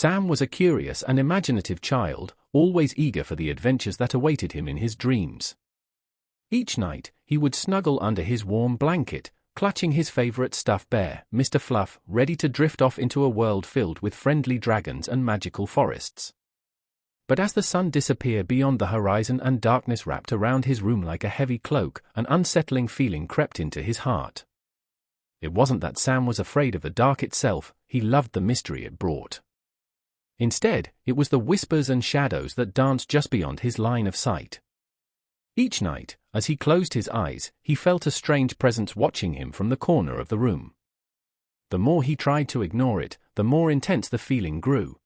Sam was a curious and imaginative child, always eager for the adventures that awaited him in his dreams. Each night, he would snuggle under his warm blanket, clutching his favorite stuffed bear, Mr. Fluff, ready to drift off into a world filled with friendly dragons and magical forests. But as the sun disappeared beyond the horizon and darkness wrapped around his room like a heavy cloak, an unsettling feeling crept into his heart. It wasn't that Sam was afraid of the dark itself, he loved the mystery it brought. Instead, it was the whispers and shadows that danced just beyond his line of sight. Each night, as he closed his eyes, he felt a strange presence watching him from the corner of the room. The more he tried to ignore it, the more intense the feeling grew.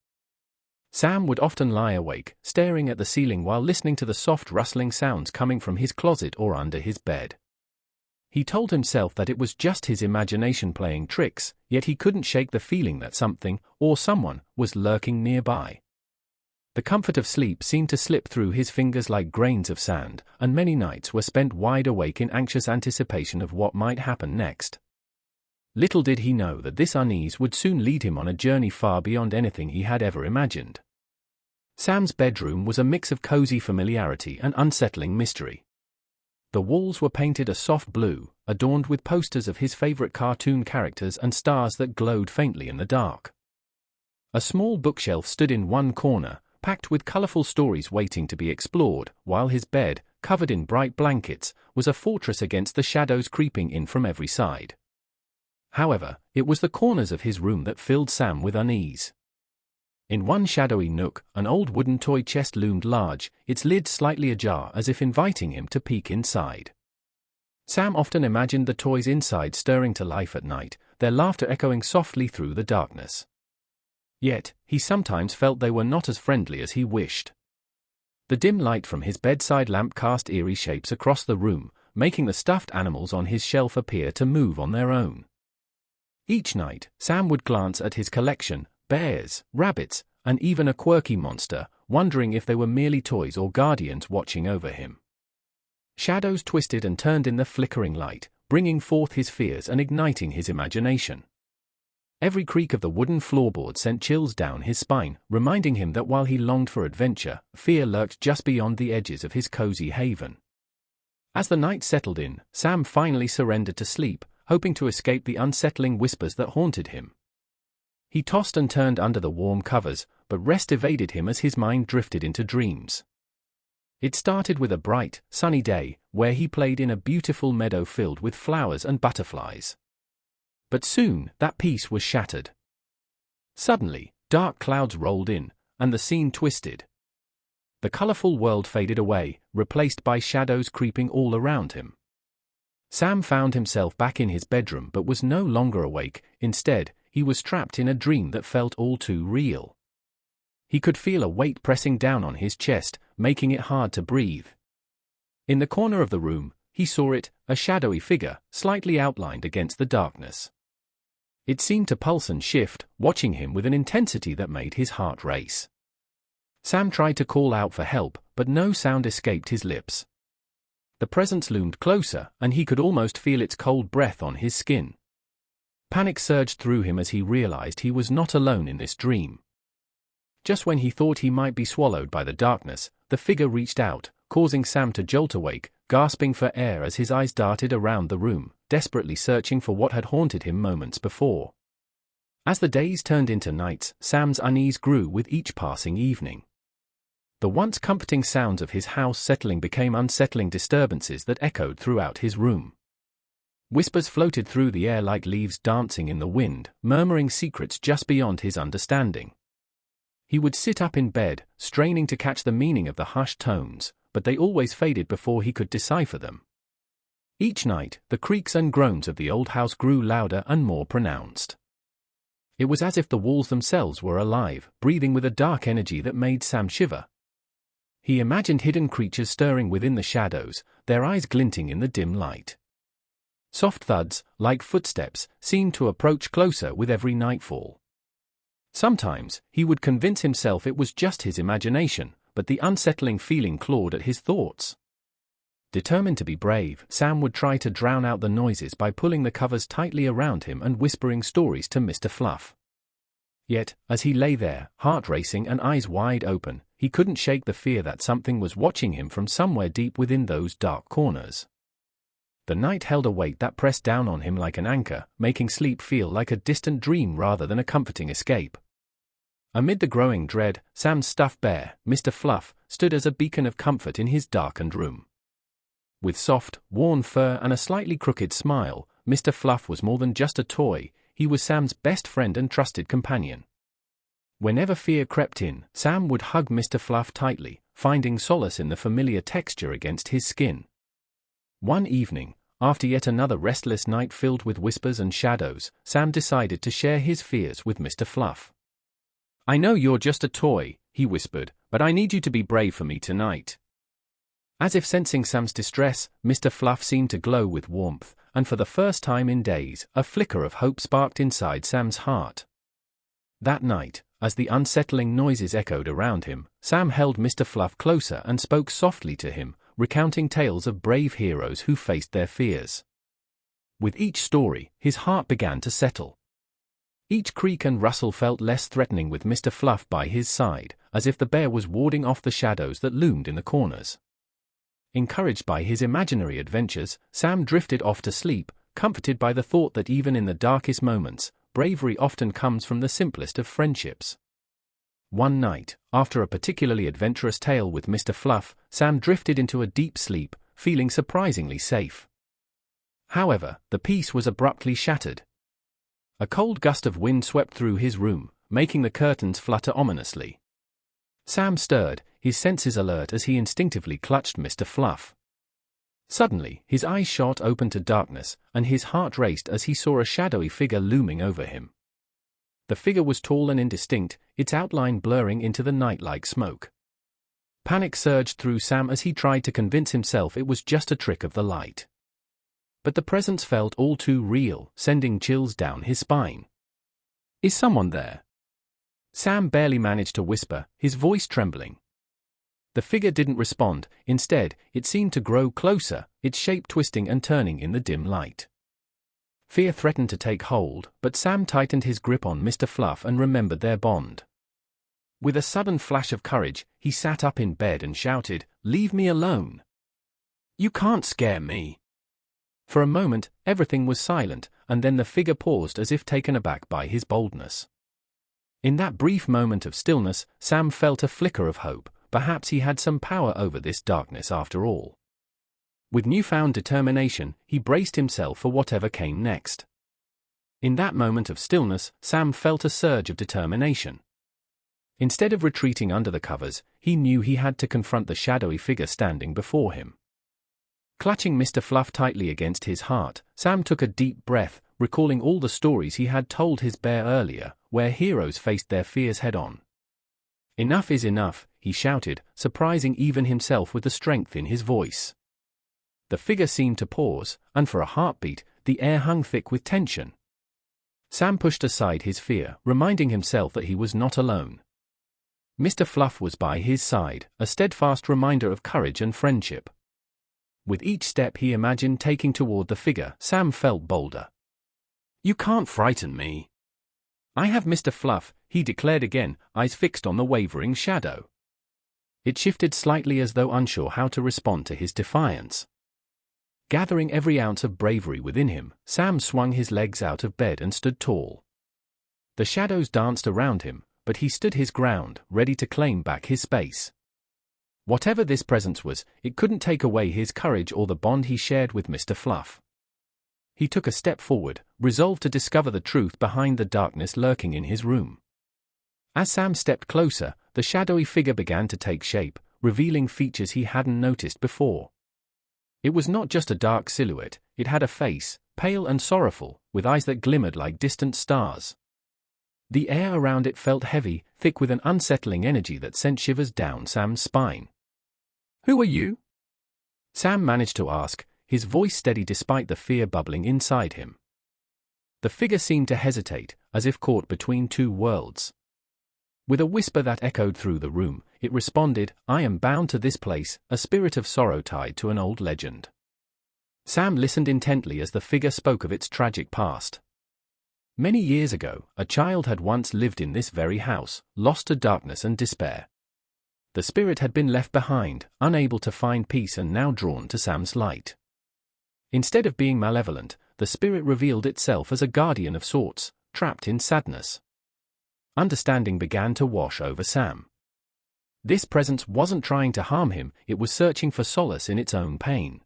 Sam would often lie awake, staring at the ceiling while listening to the soft rustling sounds coming from his closet or under his bed. He told himself that it was just his imagination playing tricks, yet he couldn't shake the feeling that something, or someone, was lurking nearby. The comfort of sleep seemed to slip through his fingers like grains of sand, and many nights were spent wide awake in anxious anticipation of what might happen next. Little did he know that this unease would soon lead him on a journey far beyond anything he had ever imagined. Sam's bedroom was a mix of cozy familiarity and unsettling mystery. The walls were painted a soft blue, adorned with posters of his favorite cartoon characters and stars that glowed faintly in the dark. A small bookshelf stood in one corner, packed with colorful stories waiting to be explored, while his bed, covered in bright blankets, was a fortress against the shadows creeping in from every side. However, it was the corners of his room that filled Sam with unease. In one shadowy nook, an old wooden toy chest loomed large, its lid slightly ajar as if inviting him to peek inside. Sam often imagined the toys inside stirring to life at night, their laughter echoing softly through the darkness. Yet, he sometimes felt they were not as friendly as he wished. The dim light from his bedside lamp cast eerie shapes across the room, making the stuffed animals on his shelf appear to move on their own. Each night, Sam would glance at his collection, bears, rabbits, and even a quirky monster, wondering if they were merely toys or guardians watching over him. Shadows twisted and turned in the flickering light, bringing forth his fears and igniting his imagination. Every creak of the wooden floorboard sent chills down his spine, reminding him that while he longed for adventure, fear lurked just beyond the edges of his cozy haven. As the night settled in, Sam finally surrendered to sleep, hoping to escape the unsettling whispers that haunted him. He tossed and turned under the warm covers, but rest evaded him as his mind drifted into dreams. It started with a bright, sunny day, where he played in a beautiful meadow filled with flowers and butterflies. But soon, that peace was shattered. Suddenly, dark clouds rolled in, and the scene twisted. The colorful world faded away, replaced by shadows creeping all around him. Sam found himself back in his bedroom but was no longer awake. Instead, he was trapped in a dream that felt all too real. He could feel a weight pressing down on his chest, making it hard to breathe. In the corner of the room, he saw it, a shadowy figure, slightly outlined against the darkness. It seemed to pulse and shift, watching him with an intensity that made his heart race. Sam tried to call out for help, but no sound escaped his lips. The presence loomed closer, and he could almost feel its cold breath on his skin. Panic surged through him as he realized he was not alone in this dream. Just when he thought he might be swallowed by the darkness, the figure reached out, causing Sam to jolt awake, gasping for air as his eyes darted around the room, desperately searching for what had haunted him moments before. As the days turned into nights, Sam's unease grew with each passing evening. The once comforting sounds of his house settling became unsettling disturbances that echoed throughout his room. Whispers floated through the air like leaves dancing in the wind, murmuring secrets just beyond his understanding. He would sit up in bed, straining to catch the meaning of the hushed tones, but they always faded before he could decipher them. Each night, the creaks and groans of the old house grew louder and more pronounced. It was as if the walls themselves were alive, breathing with a dark energy that made Sam shiver. He imagined hidden creatures stirring within the shadows, their eyes glinting in the dim light. Soft thuds, like footsteps, seemed to approach closer with every nightfall. Sometimes, he would convince himself it was just his imagination, but the unsettling feeling clawed at his thoughts. Determined to be brave, Sam would try to drown out the noises by pulling the covers tightly around him and whispering stories to Mr. Fluff. Yet, as he lay there, heart racing and eyes wide open, he couldn't shake the fear that something was watching him from somewhere deep within those dark corners. The night held a weight that pressed down on him like an anchor, making sleep feel like a distant dream rather than a comforting escape. Amid the growing dread, Sam's stuffed bear, Mr. Fluff, stood as a beacon of comfort in his darkened room. With soft, worn fur and a slightly crooked smile, Mr. Fluff was more than just a toy, he was Sam's best friend and trusted companion. Whenever fear crept in, Sam would hug Mr. Fluff tightly, finding solace in the familiar texture against his skin. One evening, after yet another restless night filled with whispers and shadows, Sam decided to share his fears with Mr. Fluff. "I know you're just a toy," he whispered, "but I need you to be brave for me tonight." As if sensing Sam's distress, Mr. Fluff seemed to glow with warmth, and for the first time in days, a flicker of hope sparked inside Sam's heart. That night, as the unsettling noises echoed around him, Sam held Mr. Fluff closer and spoke softly to him, recounting tales of brave heroes who faced their fears. With each story, his heart began to settle. Each creak and rustle felt less threatening with Mr. Fluff by his side, as if the bear was warding off the shadows that loomed in the corners. Encouraged by his imaginary adventures, Sam drifted off to sleep, comforted by the thought that even in the darkest moments, bravery often comes from the simplest of friendships. One night, after a particularly adventurous tale with Mr. Fluff, Sam drifted into a deep sleep, feeling surprisingly safe. However, the peace was abruptly shattered. A cold gust of wind swept through his room, making the curtains flutter ominously. Sam stirred, his senses alert as he instinctively clutched Mr. Fluff. Suddenly, his eyes shot open to darkness, and his heart raced as he saw a shadowy figure looming over him. The figure was tall and indistinct, its outline blurring into the night like smoke. Panic surged through Sam as he tried to convince himself it was just a trick of the light. But the presence felt all too real, sending chills down his spine. "Is someone there?" Sam barely managed to whisper, his voice trembling. The figure didn't respond, instead, it seemed to grow closer, its shape twisting and turning in the dim light. Fear threatened to take hold, but Sam tightened his grip on Mr. Fluff and remembered their bond. With a sudden flash of courage, he sat up in bed and shouted, "Leave me alone! You can't scare me!" For a moment, everything was silent, and then the figure paused as if taken aback by his boldness. In that brief moment of stillness, Sam felt a flicker of hope. Perhaps he had some power over this darkness after all. With newfound determination, he braced himself for whatever came next. In that moment of stillness, Sam felt a surge of determination. Instead of retreating under the covers, he knew he had to confront the shadowy figure standing before him. Clutching Mr. Fluff tightly against his heart, Sam took a deep breath, recalling all the stories he had told his bear earlier, where heroes faced their fears head-on. "Enough is enough," he shouted, surprising even himself with the strength in his voice. The figure seemed to pause, and for a heartbeat, the air hung thick with tension. Sam pushed aside his fear, reminding himself that he was not alone. Mr. Fluff was by his side, a steadfast reminder of courage and friendship. With each step he imagined taking toward the figure, Sam felt bolder. "You can't frighten me. I have Mr. Fluff," he declared again, eyes fixed on the wavering shadow. It shifted slightly as though unsure how to respond to his defiance. Gathering every ounce of bravery within him, Sam swung his legs out of bed and stood tall. The shadows danced around him, but he stood his ground, ready to claim back his space. Whatever this presence was, it couldn't take away his courage or the bond he shared with Mr. Fluff. He took a step forward, resolved to discover the truth behind the darkness lurking in his room. As Sam stepped closer, the shadowy figure began to take shape, revealing features he hadn't noticed before. It was not just a dark silhouette, it had a face, pale and sorrowful, with eyes that glimmered like distant stars. The air around it felt heavy, thick with an unsettling energy that sent shivers down Sam's spine. "Who are you?" Sam managed to ask, his voice steady despite the fear bubbling inside him. The figure seemed to hesitate, as if caught between two worlds. With a whisper that echoed through the room, it responded, "I am bound to this place, a spirit of sorrow tied to an old legend." Sam listened intently as the figure spoke of its tragic past. Many years ago, a child had once lived in this very house, lost to darkness and despair. The spirit had been left behind, unable to find peace and now drawn to Sam's light. Instead of being malevolent, the spirit revealed itself as a guardian of sorts, trapped in sadness. Understanding began to wash over Sam. This presence wasn't trying to harm him, it was searching for solace in its own pain.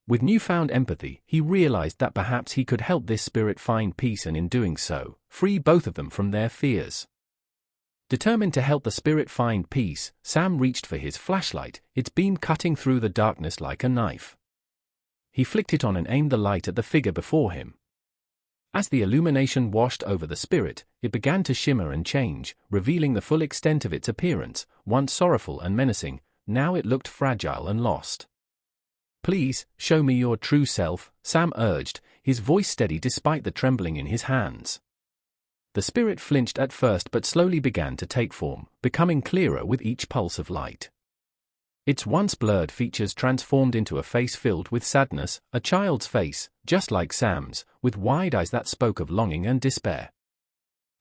With newfound empathy, he realized that perhaps he could help this spirit find peace and in doing so, free both of them from their fears. Determined to help the spirit find peace, Sam reached for his flashlight, its beam cutting through the darkness like a knife. He flicked it on and aimed the light at the figure before him. As the illumination washed over the spirit, it began to shimmer and change, revealing the full extent of its appearance. Once sorrowful and menacing, now it looked fragile and lost. "Please, show me your true self," Sam urged, his voice steady despite the trembling in his hands. The spirit flinched at first but slowly began to take form, becoming clearer with each pulse of light. Its once blurred features transformed into a face filled with sadness, a child's face, just like Sam's, with wide eyes that spoke of longing and despair.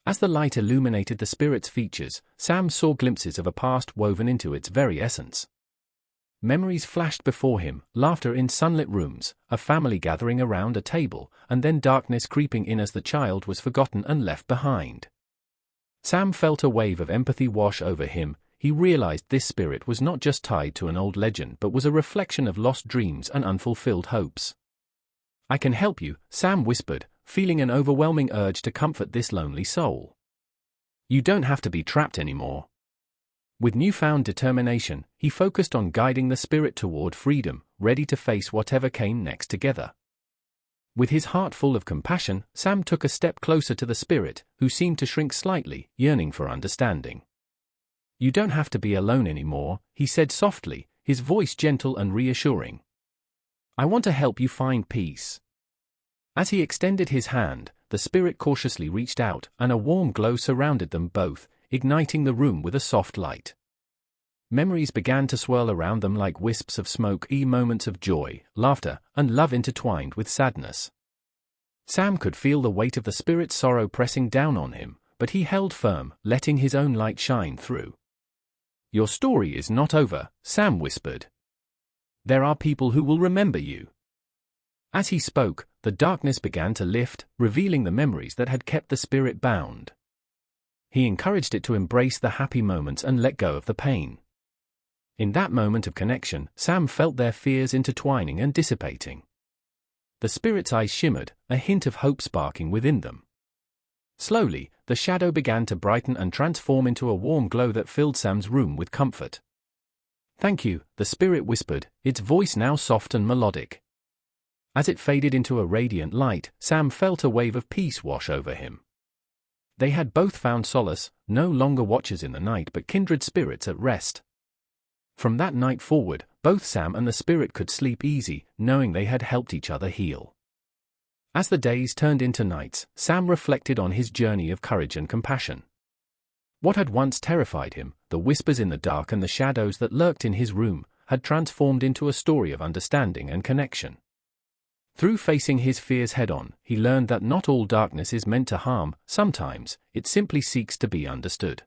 As the light illuminated the spirit's features, Sam saw glimpses of a past woven into its very essence. Memories flashed before him, laughter in sunlit rooms, a family gathering around a table, and then darkness creeping in as the child was forgotten and left behind. Sam felt a wave of empathy wash over him. He realized this spirit was not just tied to an old legend but was a reflection of lost dreams and unfulfilled hopes. "I can help you," Sam whispered, feeling an overwhelming urge to comfort this lonely soul. "You don't have to be trapped anymore." With newfound determination, he focused on guiding the spirit toward freedom, ready to face whatever came next together. With his heart full of compassion, Sam took a step closer to the spirit, who seemed to shrink slightly, yearning for understanding. "You don't have to be alone anymore," he said softly, his voice gentle and reassuring. "I want to help you find peace." As he extended his hand, the spirit cautiously reached out, and a warm glow surrounded them both, igniting the room with a soft light. Memories began to swirl around them like wisps of smoke, moments of joy, laughter, and love intertwined with sadness. Sam could feel the weight of the spirit's sorrow pressing down on him, but he held firm, letting his own light shine through. "Your story is not over," Sam whispered. "There are people who will remember you." As he spoke, the darkness began to lift, revealing the memories that had kept the spirit bound. He encouraged it to embrace the happy moments and let go of the pain. In that moment of connection, Sam felt their fears intertwining and dissipating. The spirit's eyes shimmered, a hint of hope sparking within them. Slowly, the shadow began to brighten and transform into a warm glow that filled Sam's room with comfort. "Thank you," the spirit whispered, its voice now soft and melodic. As it faded into a radiant light, Sam felt a wave of peace wash over him. They had both found solace, no longer watchers in the night but kindred spirits at rest. From that night forward, both Sam and the spirit could sleep easy, knowing they had helped each other heal. As the days turned into nights, Sam reflected on his journey of courage and compassion. What had once terrified him, the whispers in the dark and the shadows that lurked in his room, had transformed into a story of understanding and connection. Through facing his fears head-on, he learned that not all darkness is meant to harm, sometimes, it simply seeks to be understood.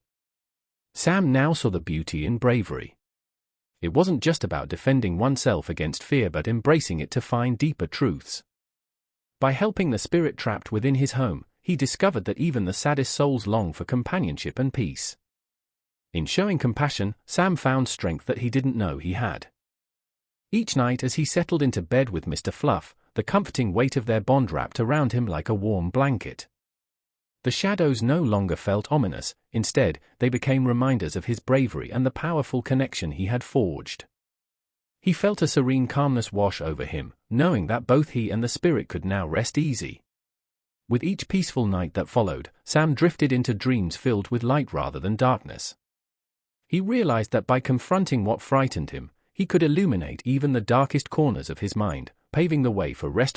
Sam now saw the beauty in bravery. It wasn't just about defending oneself against fear but embracing it to find deeper truths. By helping the spirit trapped within his home, he discovered that even the saddest souls long for companionship and peace. In showing compassion, Sam found strength that he didn't know he had. Each night as he settled into bed with Mr. Fluff, the comforting weight of their bond wrapped around him like a warm blanket. The shadows no longer felt ominous, instead, they became reminders of his bravery and the powerful connection he had forged. He felt a serene calmness wash over him, knowing that both he and the spirit could now rest easy. With each peaceful night that followed, Sam drifted into dreams filled with light rather than darkness. He realized that by confronting what frightened him, he could illuminate even the darkest corners of his mind, paving the way for restful